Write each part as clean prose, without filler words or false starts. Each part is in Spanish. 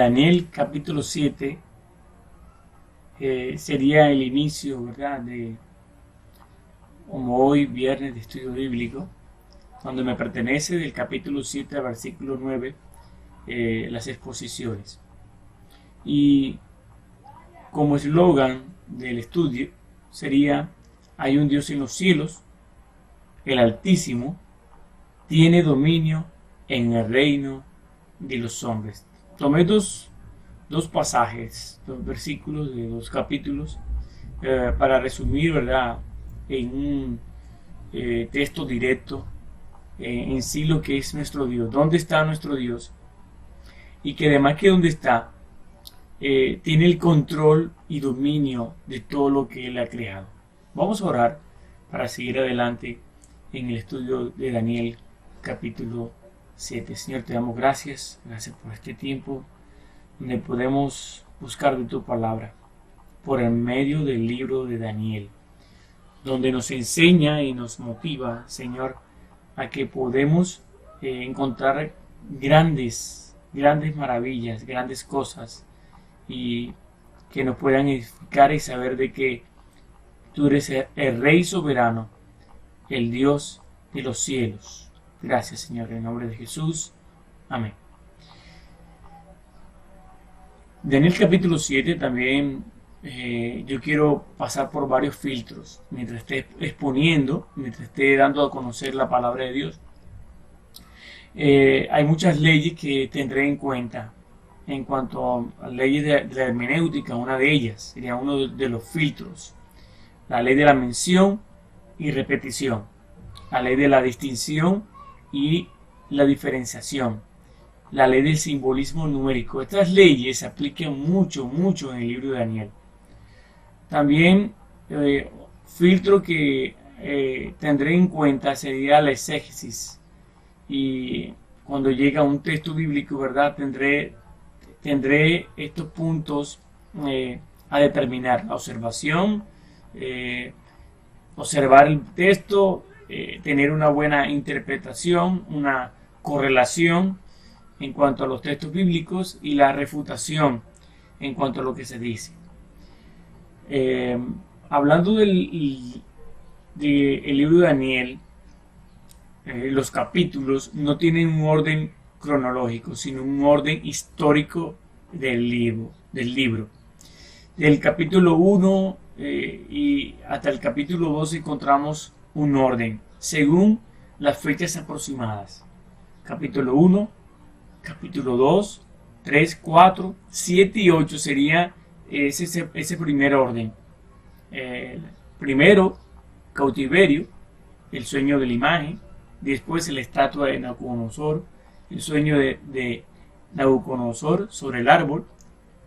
Daniel capítulo 7 sería el inicio, ¿verdad?, de, como hoy, viernes de estudio bíblico, donde me pertenece del capítulo 7 al versículo 9 las exposiciones. Y como eslogan del estudio sería: hay un Dios en los cielos, el Altísimo tiene dominio en el reino de los hombres. Tomé dos pasajes, dos versículos de dos capítulos para resumir, ¿verdad?, en un texto directo en sí lo que es nuestro Dios, dónde está nuestro Dios, y que además que donde está tiene el control y dominio de todo lo que Él ha creado. Vamos a orar para seguir adelante en el estudio de Daniel capítulo 7. Señor, te damos gracias por este tiempo donde podemos buscar de tu palabra por el medio del libro de Daniel, donde nos enseña y nos motiva, Señor, a que podemos encontrar grandes maravillas, grandes cosas, y que nos puedan edificar y saber de que tú eres el Rey soberano, el Dios de los cielos. Gracias, Señor, en el nombre de Jesús. Amén. Daniel capítulo 7 también yo quiero pasar por varios filtros mientras esté exponiendo, mientras esté dando a conocer la palabra de Dios. Hay muchas leyes que tendré en cuenta en cuanto a leyes de la hermenéutica. Una de ellas sería uno de los filtros: la ley de la mención y repetición, la ley de la distinción y la diferenciación, la ley del simbolismo numérico. Estas leyes se aplican mucho en el libro de Daniel. También filtro que tendré en cuenta sería la exégesis, y cuando llega un texto bíblico, ¿verdad?, tendré estos puntos a determinar: la observación, observar el texto, tener una buena interpretación, una correlación en cuanto a los textos bíblicos, y la refutación en cuanto a lo que se dice. Hablando del libro de Daniel, los capítulos no tienen un orden cronológico, sino un orden histórico del libro. Del capítulo 1 y hasta el capítulo 2 encontramos un orden según las fechas aproximadas. Capítulo 1, capítulo 2, 3, 4, 7 y 8 sería ese primer orden. Primero, cautiverio, el sueño de la imagen. Después, la estatua de Nabucodonosor, el sueño de Nabucodonosor sobre el árbol,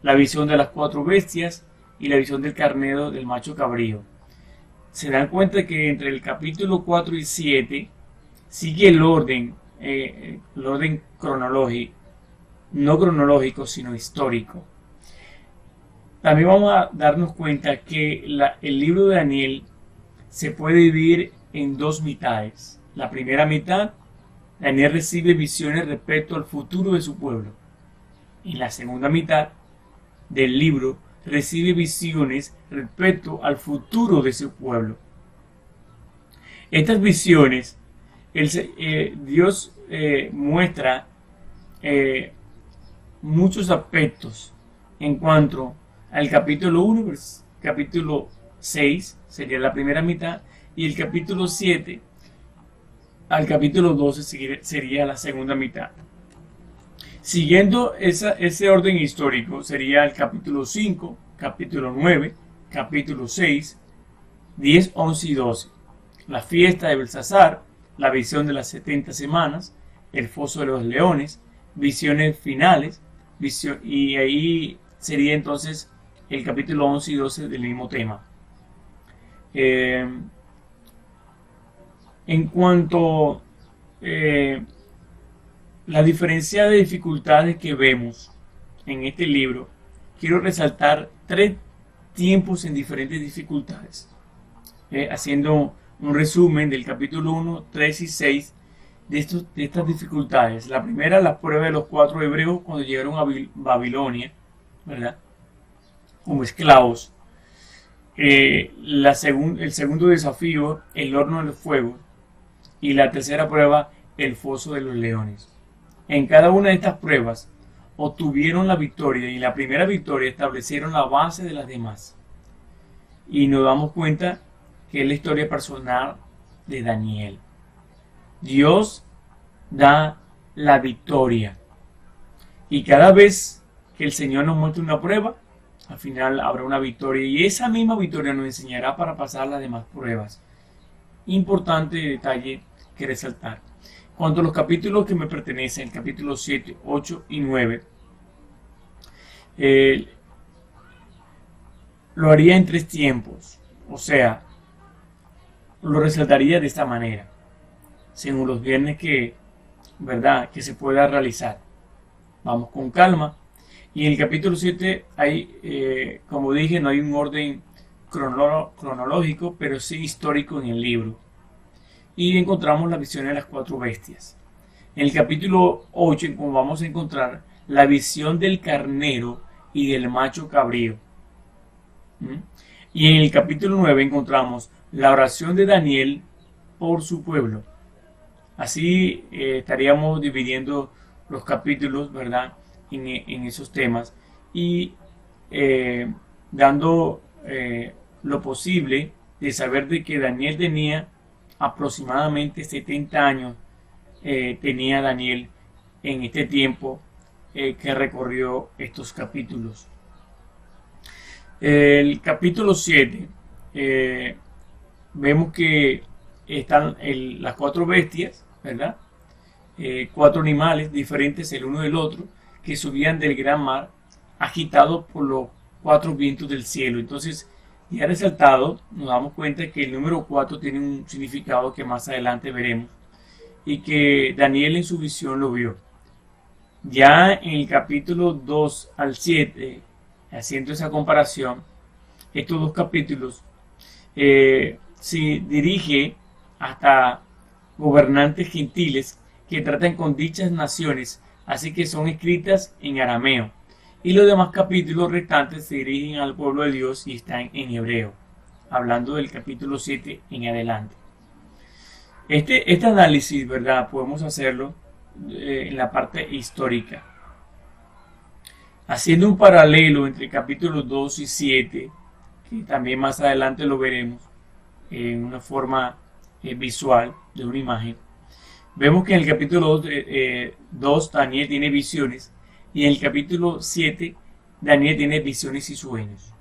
la visión de las 4 bestias y la visión del carnero del macho cabrío. Se dan cuenta que entre el capítulo 4 y 7 sigue el orden cronológico, no cronológico, sino histórico. También vamos a darnos cuenta que el libro de Daniel se puede dividir en dos mitades. La primera mitad, Daniel recibe visiones respecto al futuro de su pueblo. Y la segunda mitad del libro recibe visiones respecto al futuro de su pueblo. Estas visiones, Dios muestra muchos aspectos en cuanto al capítulo 1, capítulo 6 sería la primera mitad, y el capítulo 7 al capítulo 12 sería la segunda mitad. Siguiendo ese orden histórico sería el capítulo 5, capítulo 9, capítulo 6, 10, 11 y 12. La fiesta de Belsasar, la visión de las 70 semanas, el foso de los leones, visiones finales, y ahí sería entonces el capítulo 11 y 12 del mismo tema. En cuanto la diferencia de dificultades que vemos en este libro, quiero resaltar 3 tiempos en diferentes dificultades, haciendo un resumen del capítulo 1, 3 y 6, de estas dificultades. La primera, la prueba de los 4 hebreos cuando llegaron a Babilonia, ¿verdad? Como esclavos. El segundo desafío, el horno del fuego. Y la tercera prueba, el foso de los leones. En cada una de estas pruebas obtuvieron la victoria, y en la primera victoria establecieron la base de las demás. Y nos damos cuenta que es la historia personal de Daniel. Dios da la victoria. Y cada vez que el Señor nos muestra una prueba, al final habrá una victoria. Y esa misma victoria nos enseñará para pasar las demás pruebas. Importante detalle que resaltar. Cuanto a los capítulos que me pertenecen, capítulos 7, 8 y 9, lo haría en 3 tiempos. O sea, lo resaltaría de esta manera, según los viernes que se pueda realizar. Vamos con calma. Y en el capítulo 7 hay, como dije, no hay un orden cronológico, pero sí histórico en el libro. Y encontramos la visión de las 4 bestias. En el capítulo 8 vamos a encontrar la visión del carnero y del macho cabrío. Y en el capítulo 9 encontramos la oración de Daniel por su pueblo. Así estaríamos dividiendo los capítulos, ¿verdad?, en esos temas y dando lo posible de saber de que Daniel tenía aproximadamente 70 años, tenía Daniel en este tiempo que recorrió estos capítulos. El capítulo 7, vemos que están las 4 bestias, ¿verdad? 4 animales diferentes el uno del otro, que subían del gran mar, agitados por los 4 vientos del cielo. Entonces, ya resaltado, nos damos cuenta que el número 4 tiene un significado que más adelante veremos, y que Daniel en su visión lo vio. Ya en el capítulo 2 al 7, haciendo esa comparación, estos 2 capítulos se dirige hasta gobernantes gentiles que tratan con dichas naciones, así que son escritas en arameo. Y los demás capítulos restantes se dirigen al pueblo de Dios y están en hebreo, hablando del capítulo 7 en adelante. Este análisis, ¿verdad?, podemos hacerlo en la parte histórica. Haciendo un paralelo entre capítulos 2 y 7, que también más adelante lo veremos en una forma visual de una imagen, vemos que en el capítulo 2 Daniel tiene visiones, y en el capítulo 7 Daniel tiene visiones y sueños.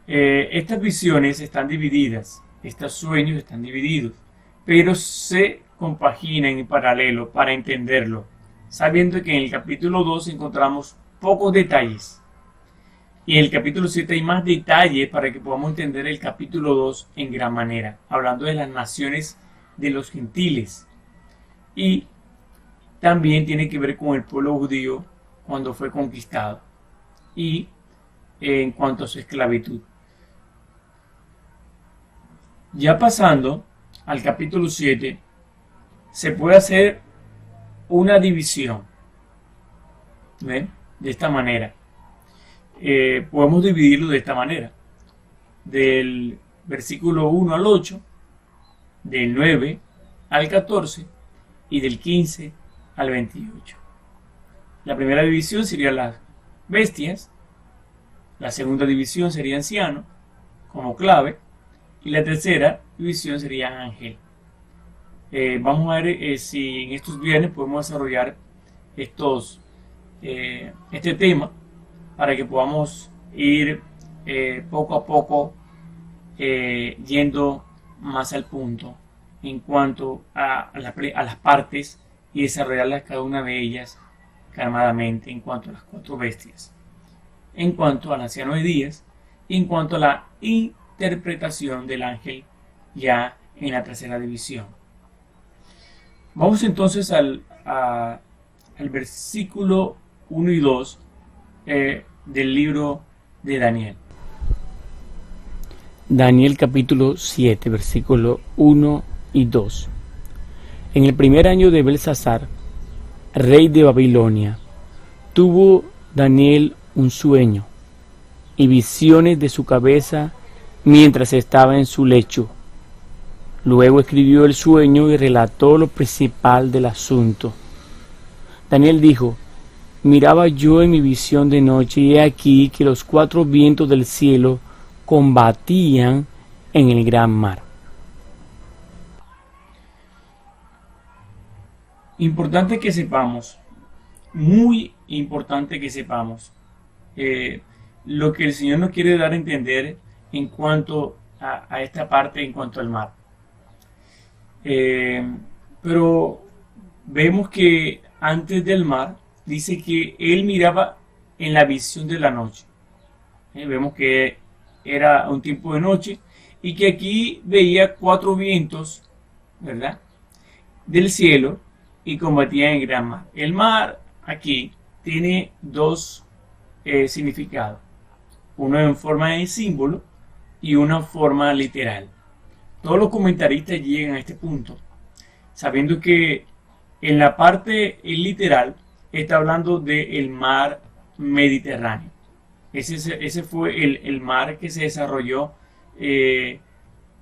Estas visiones están divididas, estos sueños están divididos, pero se compaginan en paralelo para entenderlo, sabiendo que en el capítulo 2 encontramos pocos detalles, y en el capítulo 7 hay más detalles para que podamos entender el capítulo 2 en gran manera, hablando de las naciones de los gentiles. Y también tiene que ver con el pueblo judío cuando fue conquistado y en cuanto a su esclavitud. Ya pasando al capítulo 7, se puede hacer una división. ¿Ven? De esta manera. Podemos dividirlo de esta manera. Del versículo 1 al 8, del 9 al 14 y del 15 al 28. La primera división sería las bestias, la segunda división sería anciano como clave, y la tercera división sería ángel. Vamos a ver si en estos viernes podemos desarrollar este tema para que podamos ir poco a poco yendo más al punto en cuanto a las partes y desarrollarlas cada una de ellas calmadamente, en cuanto a las 4 bestias, en cuanto al anciano de días y en cuanto a la interpretación del ángel ya en la tercera división. Vamos entonces al versículo 1 y 2 del libro de Daniel. Daniel capítulo 7, versículo 1 y 2. En el primer año de Belsasar, rey de Babilonia, tuvo Daniel un sueño y visiones de su cabeza mientras estaba en su lecho. Luego escribió el sueño y relató lo principal del asunto. Daniel dijo: miraba yo en mi visión de noche, y he aquí que los 4 vientos del cielo combatían en el gran mar. Importante que sepamos, muy importante que sepamos, lo que el Señor nos quiere dar a entender en cuanto a esta parte, en cuanto al mar. Pero vemos que antes del mar dice que él miraba en la visión de la noche. Vemos que era un tiempo de noche y que aquí veía 4 vientos, ¿verdad?, del cielo, y combatían en gran mar. El mar aquí tiene 2 significados, uno en forma de símbolo y una en forma literal. Todos los comentaristas llegan a este punto sabiendo que en la parte literal está hablando del mar Mediterráneo. Ese fue el mar que se desarrolló,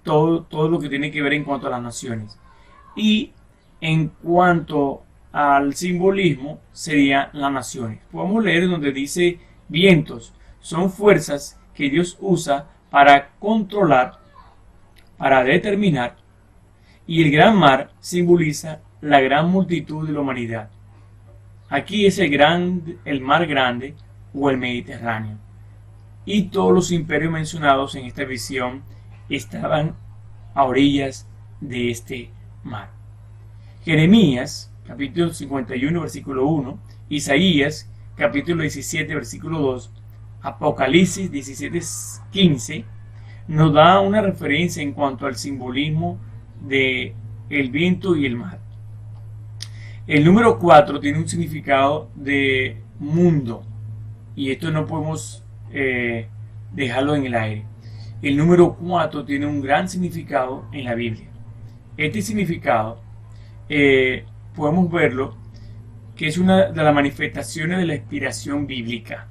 todo lo que tiene que ver en cuanto a las naciones. Y en cuanto al simbolismo, serían las naciones. Podemos leer donde dice: vientos son fuerzas que Dios usa para controlar, para determinar, y el gran mar simboliza la gran multitud de la humanidad. Aquí es el mar grande o el Mediterráneo. Y todos los imperios mencionados en esta visión estaban a orillas de este mar. Jeremías, capítulo 51, versículo 1, Isaías, capítulo 17, versículo 2, Apocalipsis 17, 15, nos da una referencia en cuanto al simbolismo de el viento y el mar. El número 4 tiene un significado de mundo, y esto no podemos dejarlo en el aire. El número 4 tiene un gran significado en la Biblia. Este significado podemos verlo que es una de las manifestaciones de la inspiración bíblica.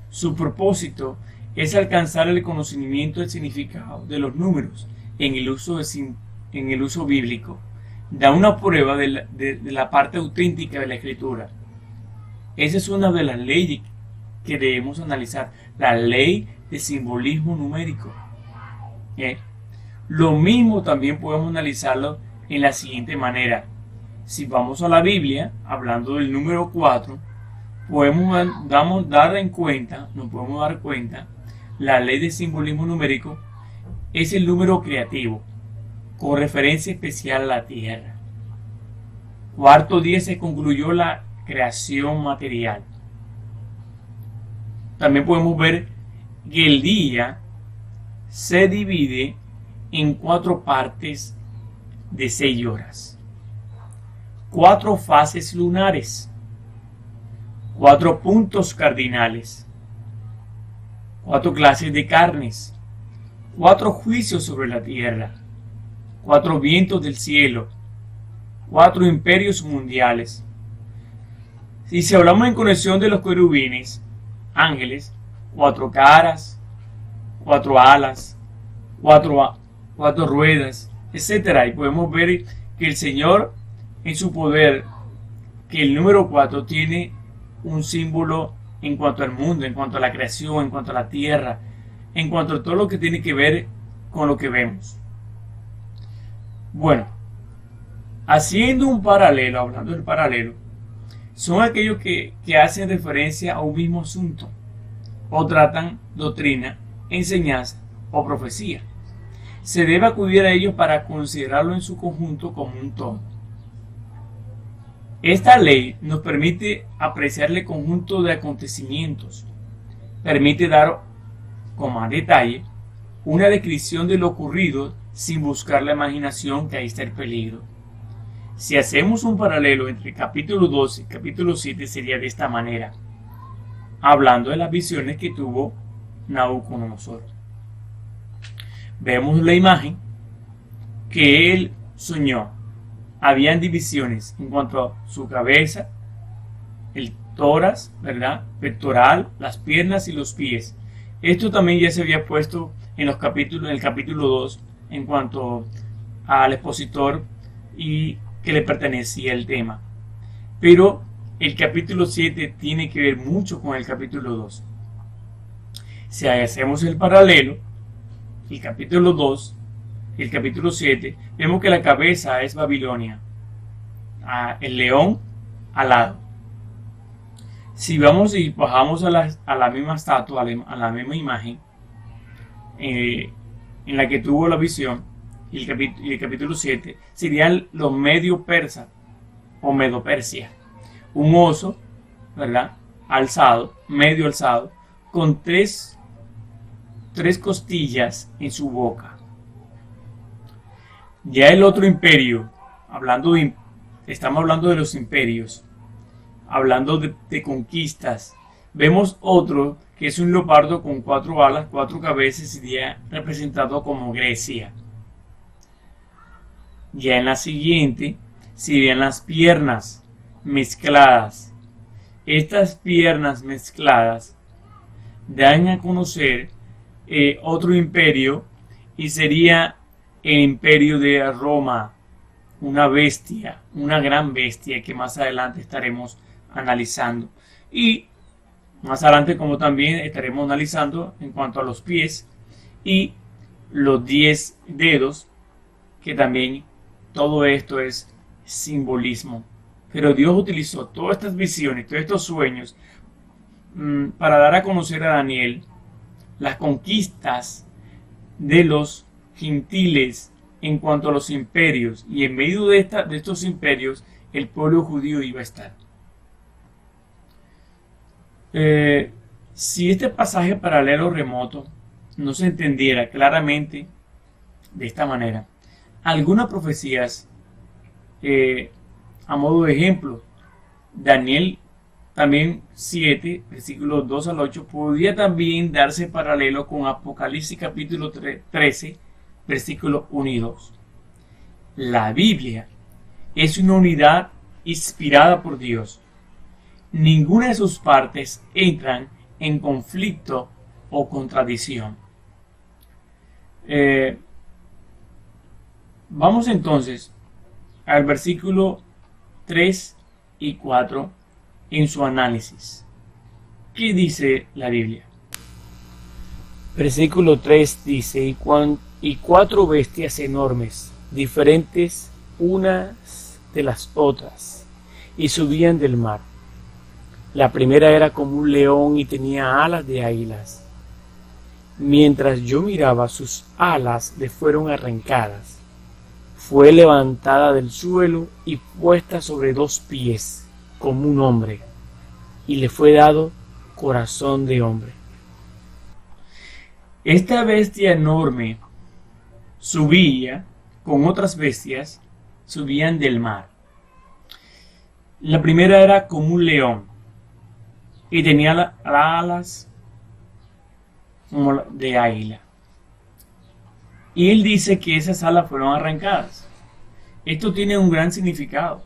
Su propósito es alcanzar el conocimiento del significado de los números en el uso bíblico. Da una prueba de la parte auténtica de la escritura. Esa es una de las leyes que debemos analizar, la ley de simbolismo numérico. Lo mismo también podemos analizarlo en la siguiente manera. Si vamos a la Biblia, hablando del número 4, nos podemos dar cuenta, la ley de simbolismo numérico es el número creativo, con referencia especial a la tierra. Cuarto día se concluyó la creación material. También podemos ver que el día se divide en 4 partes de 6 horas, 4 fases lunares, 4 puntos cardinales, 4 clases de carnes, 4 juicios sobre la tierra, 4 vientos del cielo, 4 imperios mundiales. Si hablamos en conexión de los querubines, ángeles, 4 caras, 4 alas, 4 ruedas, etcétera. Y podemos ver que el Señor, en su poder, que el número 4 tiene un símbolo en cuanto al mundo, en cuanto a la creación, en cuanto a la tierra, en cuanto a todo lo que tiene que ver con lo que vemos. Bueno, haciendo un paralelo, hablando del paralelo, son aquellos que hacen referencia a un mismo asunto, o tratan doctrina, enseñanza o profecía. Se debe acudir a ellos para considerarlo en su conjunto como un todo. Esta ley nos permite apreciar el conjunto de acontecimientos, permite dar con más detalle una descripción de lo ocurrido sin buscar la imaginación, que ahí está el peligro. Si hacemos un paralelo entre el capítulo 12 y el capítulo 7, sería de esta manera, hablando de las visiones que tuvo Nabucodonosor. Vemos la imagen que él soñó, habían divisiones en cuanto a su cabeza, el tórax, ¿verdad? Pectoral, las piernas y los pies. Esto también ya se había puesto en el capítulo 2 en cuanto al expositor y que le pertenecía el tema. Pero el capítulo 7 tiene que ver mucho con el capítulo 2. Si hacemos el paralelo, el capítulo 2, el capítulo 7, vemos que la cabeza es Babilonia, el león alado. Si vamos y bajamos a la misma estatua, a la misma imagen en la que tuvo la visión, y el capítulo 7, serían los medio persa o Medo-Persia. Un oso, ¿verdad? Alzado, medio alzado, con tres costillas en su boca. Ya el otro imperio, estamos hablando de los imperios, hablando de conquistas, vemos otro que es un leopardo con 4 alas, 4 cabezas, y sería representado como Grecia. Ya en la siguiente serían las piernas mezcladas. Estas piernas mezcladas dan a conocer otro imperio, y sería el imperio de Roma, una bestia, una gran bestia que más adelante estaremos analizando, y más adelante como también estaremos analizando en cuanto a los pies y los 10 dedos, que también todo esto es simbolismo. Pero Dios utilizó todas estas visiones, todos estos sueños para dar a conocer a Daniel las conquistas de los gentiles en cuanto a los imperios, y en medio de estos imperios el pueblo judío iba a estar. Si este pasaje paralelo remoto no se entendiera claramente de esta manera, algunas profecías, a modo de ejemplo, Daniel también 7, versículos 2 al 8, podría también darse paralelo con Apocalipsis capítulo 13, versículos 1 y 2. La Biblia es una unidad inspirada por Dios. Ninguna de sus partes entran en conflicto o contradicción. Vamos entonces al versículo 3 y 4 en su análisis. ¿Qué dice la Biblia? Versículo 3 dice: y 4 bestias enormes, diferentes unas de las otras, y subían del mar. La primera era como un león y tenía alas de águilas. Mientras yo miraba, sus alas le fueron arrancadas. Fue levantada del suelo y puesta sobre 2 pies, como un hombre, y le fue dado corazón de hombre. Esta bestia enorme subía con otras bestias, subían del mar. La primera era como un león y tenía las alas como de águila. Y él dice que esas alas fueron arrancadas. Esto tiene un gran significado.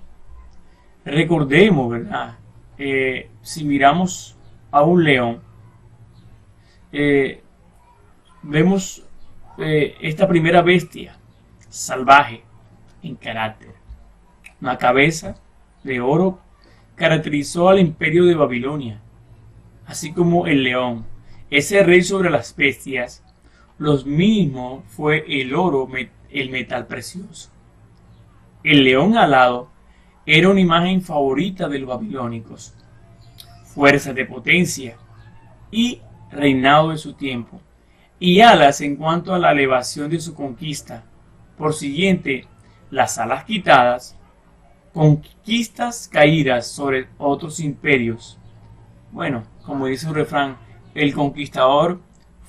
Recordemos, ¿verdad? Si miramos a un león, vemos esta primera bestia salvaje en carácter. Una cabeza de oro caracterizó al imperio de Babilonia, así como el león, ese rey sobre las bestias. Los mismos fue el oro, el metal precioso. El león alado era una imagen favorita de los babilónicos, fuerza de potencia y reinado de su tiempo, y alas en cuanto a la elevación de su conquista. Por siguiente, las alas quitadas, conquistas caídas sobre otros imperios. Bueno, como dice un refrán, el conquistador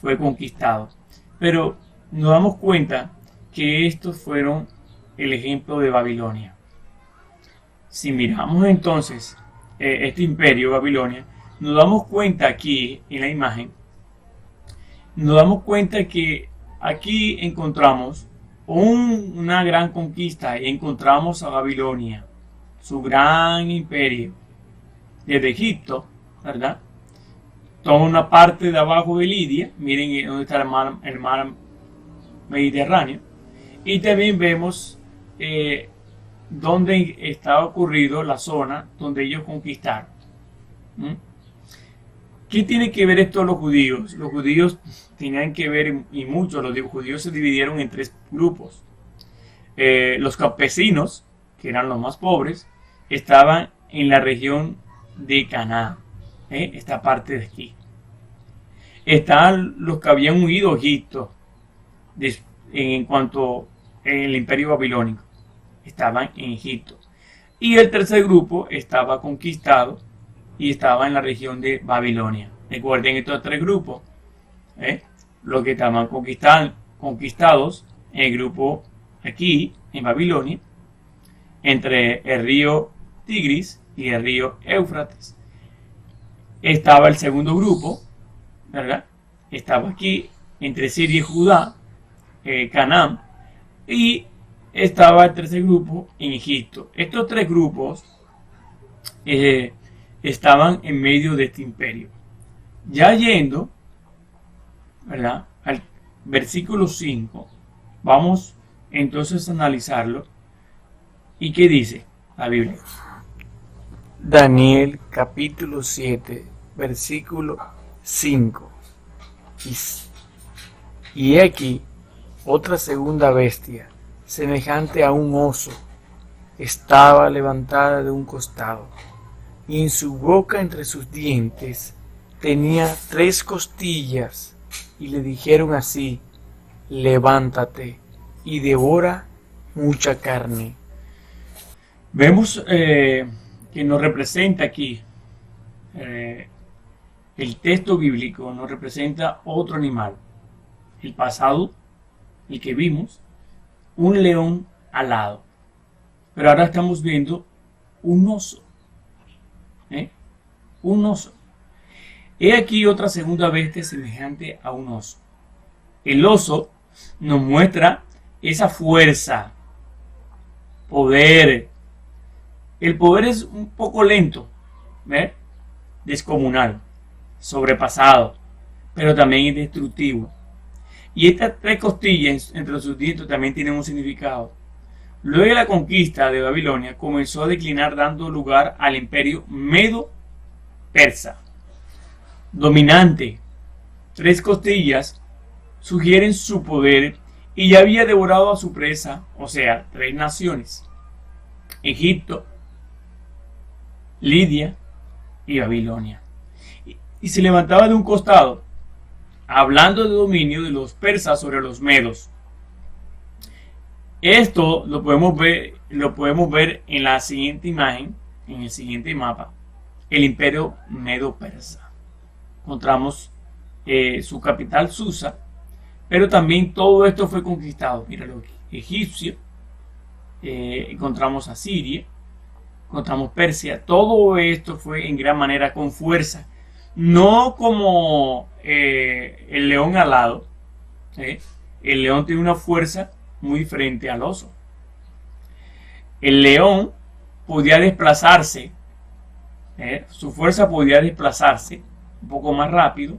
fue conquistado. Pero nos damos cuenta que estos fueron el ejemplo de Babilonia. Si miramos entonces este imperio Babilonia, nos damos cuenta aquí en la imagen, nos damos cuenta que aquí encontramos una gran conquista y encontramos a Babilonia, su gran imperio, desde Egipto, ¿verdad? Toda una parte de abajo de Lidia, miren dónde está el mar Mediterráneo, y también vemos dónde está ocurrido la zona donde ellos conquistaron. ¿Qué tiene que ver esto los judíos? Los judíos tenían que ver, y mucho, los judíos se dividieron en tres grupos. Los campesinos, que eran los más pobres, estaban en la región de Canaán, esta parte de aquí. Estaban los que habían huido a Egipto en cuanto el imperio babilónico, estaban en Egipto. Y el tercer grupo estaba conquistado y estaba en la región de Babilonia. Recuerden estos tres grupos, los que estaban conquistados en el grupo aquí en Babilonia, entre el río Tigris y el río Éufrates. Estaba el segundo grupo, ¿verdad? Estaba aquí entre Siria y Judá, Canaán, y estaba el tercer grupo en Egipto. Estos tres grupos estaban en medio de este imperio. Ya yendo, ¿verdad?, al versículo 5, vamos entonces a analizarlo. ¿Y qué dice la Biblia? Daniel capítulo 7, versículo 5. Y aquí otra segunda bestia, semejante a un oso, estaba levantada de un costado, y en su boca entre sus dientes tenía 3 costillas, y le dijeron así: levántate y devora mucha carne. Vemos que nos representa aquí, el texto bíblico nos representa otro animal. El pasado, el que vimos, un león alado. Pero ahora estamos viendo un oso. Un oso. He aquí otra segunda bestia semejante a un oso. El oso nos muestra esa fuerza, poder. El poder es un poco lento, descomunal, sobrepasado, pero también es destructivo. Y estas 3 costillas entre sus dientes también tienen un significado. Luego de la conquista de Babilonia comenzó a declinar, dando lugar al imperio medo-persa. Dominante, 3 costillas sugieren su poder y ya había devorado a su presa, o sea, 3 naciones: Egipto, Lidia y Babilonia. Y se levantaba de un costado, hablando de dominio de los persas sobre los medos. Esto lo podemos ver en la siguiente imagen, en el siguiente mapa: el imperio medo-persa. Encontramos su capital, Susa, pero también todo esto fue conquistado. Mira, los egipcios, encontramos a Siria, encontramos Persia. Todo esto fue en gran manera con fuerza, no como el león alado. El león tiene una fuerza muy diferente al oso. El león podía desplazarse, su fuerza podía desplazarse un poco más rápido,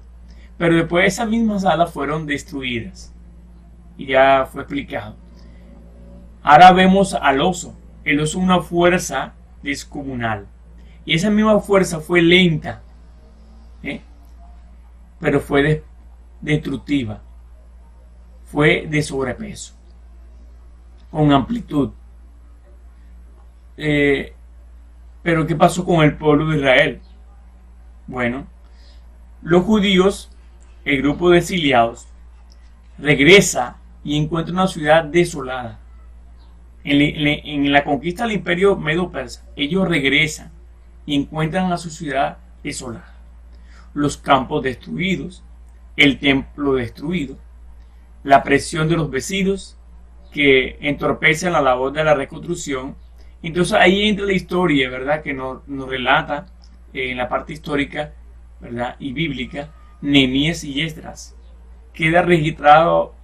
pero después esas mismas alas fueron destruidas y ya fue explicado. Ahora vemos al oso. El oso es una fuerza descomunal, y esa misma fuerza fue lenta, pero fue destructiva, fue de sobrepeso, con amplitud. Pero ¿qué pasó con el pueblo de Israel? Bueno, los judíos, el grupo de exiliados, regresa y encuentra una ciudad desolada. En la conquista del imperio medo-persa, ellos regresan y encuentran a su ciudad desolada. Los campos destruidos, el templo destruido, la presión de los vecinos que entorpecen la labor de la reconstrucción. Entonces ahí entra la historia, ¿verdad?, que nos relata en la parte histórica, ¿verdad?, y bíblica, Nehemías y Esdras. Queda registrado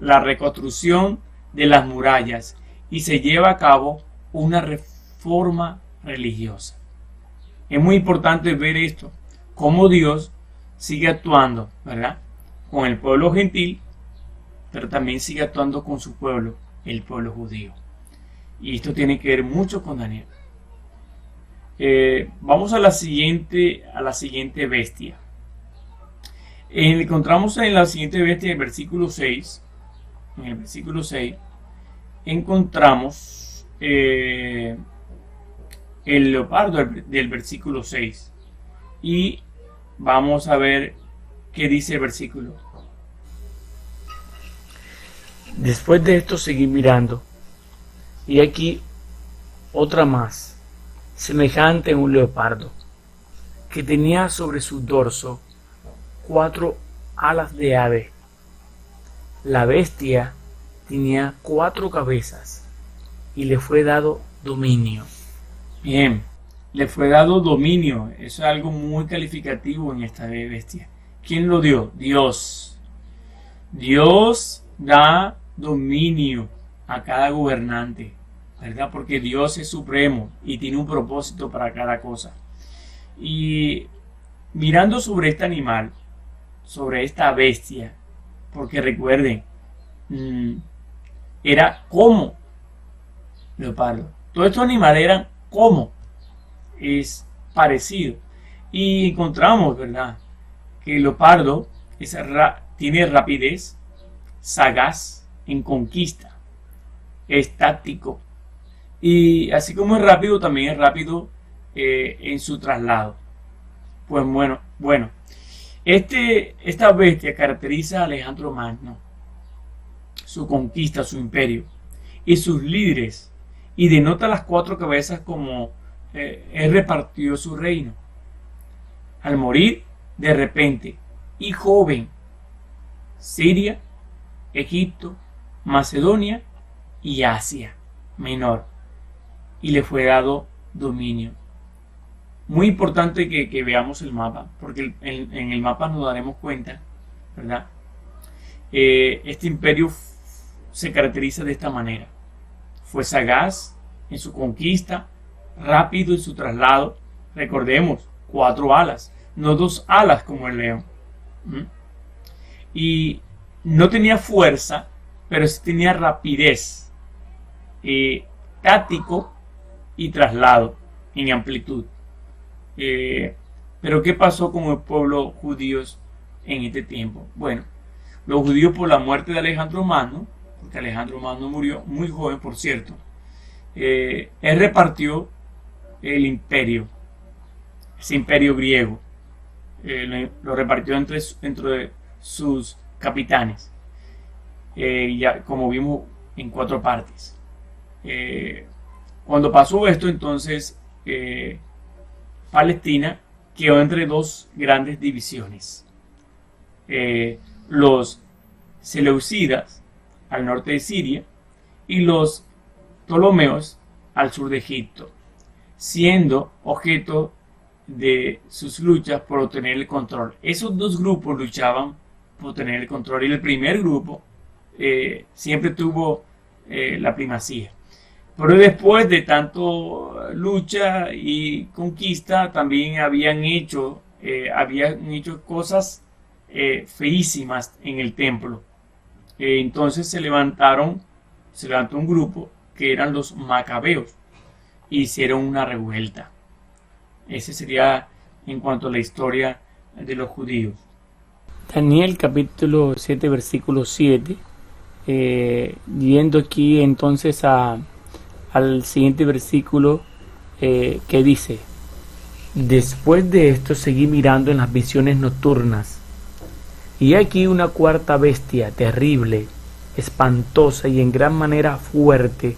la reconstrucción de las murallas y se lleva a cabo una reforma religiosa. Es muy importante ver esto, cómo Dios sigue actuando, ¿verdad?, con el pueblo gentil, pero también sigue actuando con su pueblo, el pueblo judío. Y esto tiene que ver mucho con Daniel. Vamos a la siguiente bestia. Encontramos en la siguiente bestia, en el versículo 6. En el versículo 6 encontramos el leopardo del versículo 6. Y vamos a ver qué dice el versículo. Después de esto seguí mirando, y aquí otra más, semejante a un leopardo, que tenía sobre su dorso 4 alas de ave. La bestia tenía 4 cabezas y le fue dado dominio. Bien, le fue dado dominio. Eso es algo muy calificativo en esta bestia. ¿Quién lo dio? Dios. Dios da dominio a cada gobernante, ¿verdad? Porque Dios es supremo y tiene un propósito para cada cosa. Y mirando sobre este animal, sobre esta bestia, porque recuerden, era como leopardo. Todos estos animales eran como, es parecido. Y encontramos, ¿verdad?, que el leopardo tiene rapidez, sagaz en conquista, es táctico. Y así como es rápido, también es rápido en su traslado. Pues bueno. Esta bestia caracteriza a Alejandro Magno, su conquista, su imperio y sus líderes, y denota las 4 cabezas como él repartió su reino. Al morir de repente y joven, Siria, Egipto, Macedonia y Asia Menor, y le fue dado dominio. Muy importante que veamos el mapa, porque en el mapa nos daremos cuenta, ¿verdad? Este imperio se caracteriza de esta manera. Fue sagaz en su conquista, rápido en su traslado. Recordemos, 4 alas, no 2 alas como el león. Y no tenía fuerza, pero sí tenía rapidez, táctico y traslado en amplitud. Pero ¿qué pasó con el pueblo judío en este tiempo? Bueno, los judíos, por la muerte de Alejandro Magno, porque Alejandro Magno murió muy joven, por cierto, él repartió el imperio, ese imperio griego, lo repartió entre sus capitanes, ya como vimos, en 4 partes. Cuando pasó esto, entonces Palestina quedó entre 2 grandes divisiones. Los seleucidas al norte de Siria y los ptolomeos al sur de Egipto, siendo objeto de sus luchas por obtener el control. Esos 2 grupos luchaban por tener el control, y el primer grupo siempre tuvo la primacía. Pero después de tanto lucha y conquista, también habían hecho cosas feísimas en el templo. Entonces se levantó un grupo que eran los macabeos, e hicieron una revuelta. Ese sería en cuanto a la historia de los judíos. Daniel capítulo 7 versículo 7, yendo aquí entonces al siguiente versículo, que dice: después de esto seguí mirando en las visiones nocturnas, y aquí una 4ª bestia terrible, espantosa y en gran manera fuerte,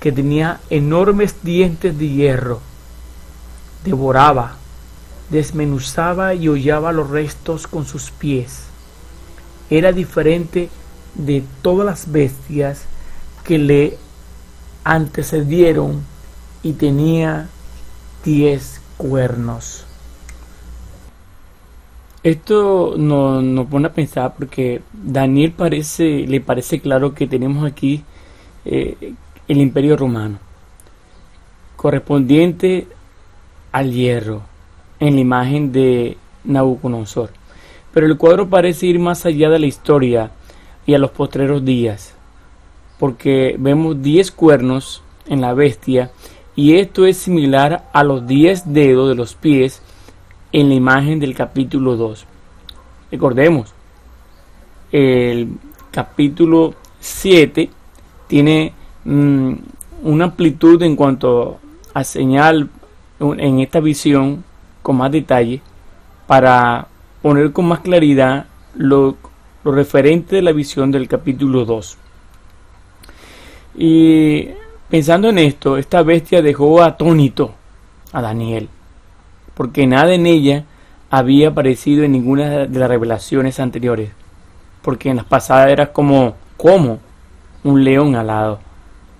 que tenía enormes dientes de hierro. Devoraba, desmenuzaba y hollaba los restos con sus pies. Era diferente de todas las bestias que le antecedieron y tenía 10 cuernos. Esto nos pone a pensar, porque Daniel le parece claro que tenemos aquí el Imperio Romano, correspondiente al hierro, en la imagen de Nabucodonosor. Pero el cuadro parece ir más allá de la historia y a los postreros días, porque vemos 10 cuernos en la bestia, y esto es similar a los 10 dedos de los pies en la imagen del capítulo 2. Recordemos, el capítulo 7 tiene una amplitud en cuanto a señal en esta visión con más detalle, para poner con más claridad lo referente de la visión del capítulo 2. Y pensando en esto, esta bestia dejó atónito a Daniel, porque nada en ella había aparecido en ninguna de las revelaciones anteriores, porque en las pasadas era como un león alado,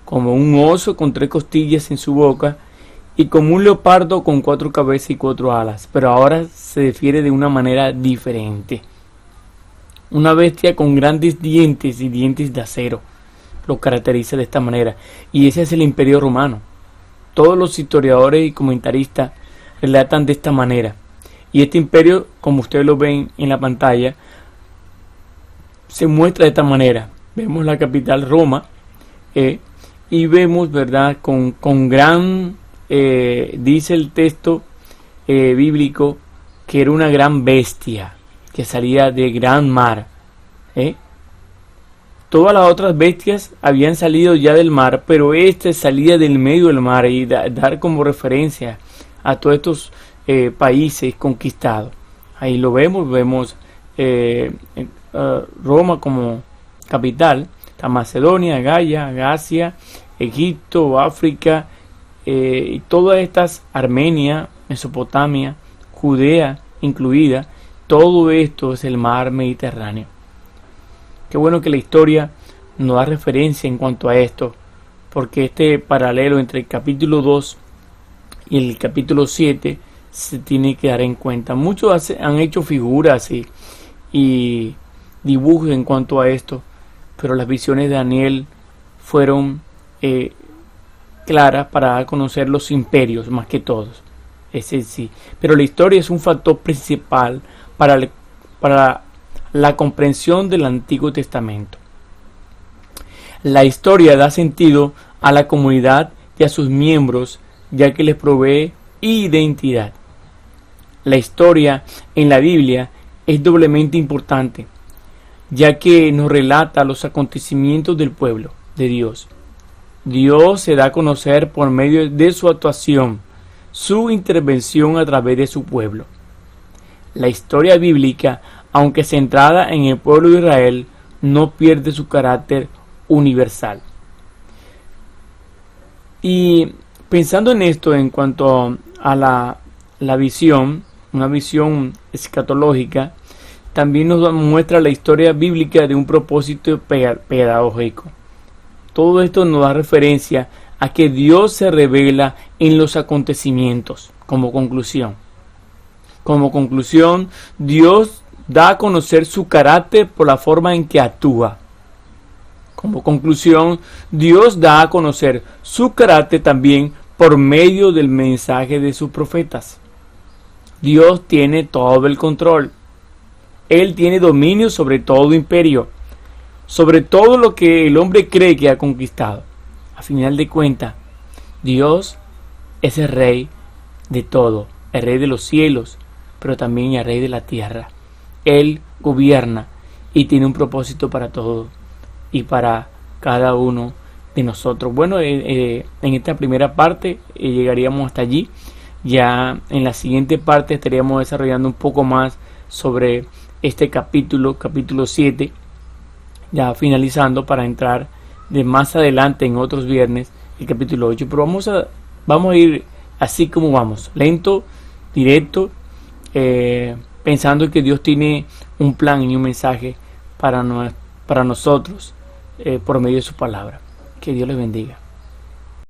como un oso con 3 costillas en su boca, y como un leopardo con 4 cabezas y 4 alas, pero ahora se refiere de una manera diferente. Una bestia con grandes dientes y dientes de acero lo caracteriza de esta manera, y ese es el Imperio Romano. Todos los historiadores y comentaristas relatan de esta manera, y este imperio, como ustedes lo ven en la pantalla, se muestra de esta manera. Vemos la capital Roma, y vemos, ¿verdad?, con gran, dice el texto bíblico, que era una gran bestia que salía de gran mar. Todas las otras bestias habían salido ya del mar, pero este salía del medio del mar, y dar como referencia a todos estos países conquistados. Ahí lo vemos Roma como capital, está Macedonia, Gasia, Egipto, África, y todas estas, Armenia, Mesopotamia, Judea incluida, todo esto es el mar Mediterráneo. Qué bueno que la historia nos da referencia en cuanto a esto, porque este paralelo entre el capítulo 2 y el capítulo 7 se tiene que dar en cuenta. Muchos han hecho figuras y dibujos en cuanto a esto, pero las visiones de Daniel fueron claras para dar a conocer los imperios más que todos. Ese sí. Pero la historia es un factor principal para la comprensión del Antiguo Testamento. La historia da sentido a la comunidad y a sus miembros, ya que les provee identidad. La historia en la Biblia es doblemente importante, ya que nos relata los acontecimientos del pueblo de Dios. Dios se da a conocer por medio de su actuación, su intervención a través de su pueblo. La historia bíblica, aunque centrada en el pueblo de Israel, no pierde su carácter universal. Y pensando en esto en cuanto a la visión, una visión escatológica, también nos muestra la historia bíblica de un propósito pedagógico. Todo esto nos da referencia a que Dios se revela en los acontecimientos. Como conclusión, Dios da a conocer su carácter por la forma en que actúa. Como conclusión, Dios da a conocer su carácter también por medio del mensaje de sus profetas. Dios tiene todo el control. Él tiene dominio sobre todo imperio, sobre todo lo que el hombre cree que ha conquistado. A final de cuentas, Dios es el rey de todo, el rey de los cielos, pero también el rey de la tierra. Él gobierna y tiene un propósito para todos y para cada uno de nosotros. Bueno, en esta primera parte llegaríamos hasta allí. Ya en la siguiente parte estaríamos desarrollando un poco más sobre este capítulo 7, ya finalizando para entrar de más adelante en otros viernes el capítulo 8. Pero vamos a ir así como vamos, lento, directo, pensando que Dios tiene un plan y un mensaje para nosotros por medio de su palabra. Que Dios les bendiga.